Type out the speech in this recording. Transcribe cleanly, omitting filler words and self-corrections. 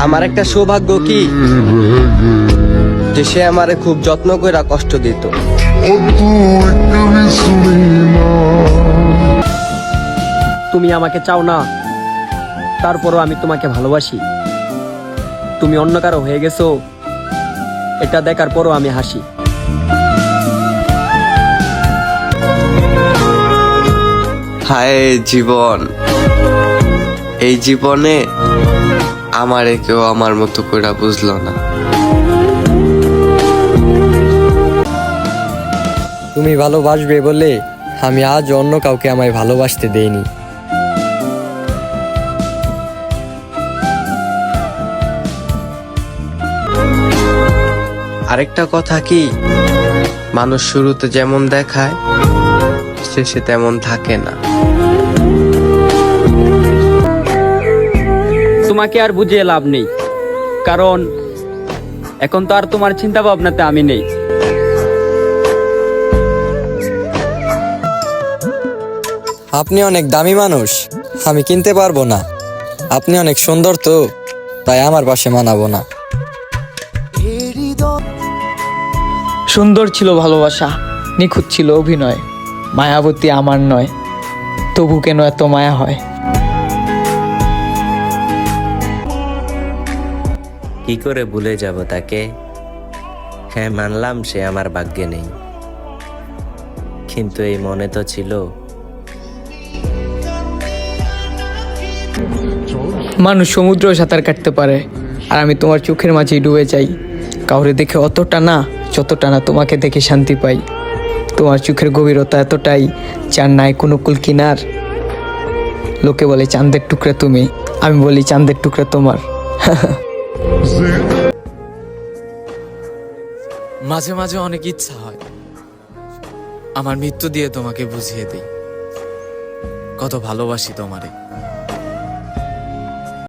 আমার একটা সৌভাগ্য কি যে সে আমারে খুব যত্ন কইরা কষ্ট দিত। তুমি আমাকে চাও না, তারপরও আমি তোমাকে ভালোবাসি। তুমি অন্য কারো হয়ে গেছো, এটা দেখার পরও আমি হাসি। হায় জীবন, এই জীবনে আমারে কেউ আমার মতো কইরা বুঝলো না। তুমি ভালোবাসবে বলে আমি আজ অন্য কাউকে আমায় ভালোবাসতে দেইনি। আরেকটা কথা কি, মানুষ শুরুতে যেমন দেখায় শেষে তেমন থাকে না। তোমাকে আর বুঝিয়ে লাভ নেই, কারণ এখন তো আর তোমার চিন্তা ভাবনাতে আমি নেই। আপনি অনেক দামি মানুষ, আমি কিনতে পারবো না। আপনি অনেক সুন্দর তো, তাই আমার পাশে মানাবো না। সুন্দর ছিল ভালোবাসা, নিখুঁত ছিল অভিনয়, মায়াবতী আমার নয়, তবু কেন এত মায়া হয়? কি করে ভুলে যাব তাকে? হ্যাঁ, মানলাম সে আমার ভাগ্যে নেই, কিন্তু এই মনে তো ছিল। মানুষ সমুদ্র সাঁতার কাটতে পারে, আর আমি তোমার চোখের মাঝেই ডুবে যাই। কাউরে দেখে অতটা না, যতটা না তোমাকে দেখে শান্তি পাই। তোমার চোখের গভীরতা এতটাই, যার নাই কোনো কুল কিনার। লোকে বলে চাঁদের টুকরা তুমি, আমি বলি চাঁদের টুকরা তোমার। মাঝে মাঝে অনেক ইচ্ছা হয় আমার মৃত্যু দিয়ে তোমাকে বুঝিয়ে দিই কত ভালোবাসি তোমারে।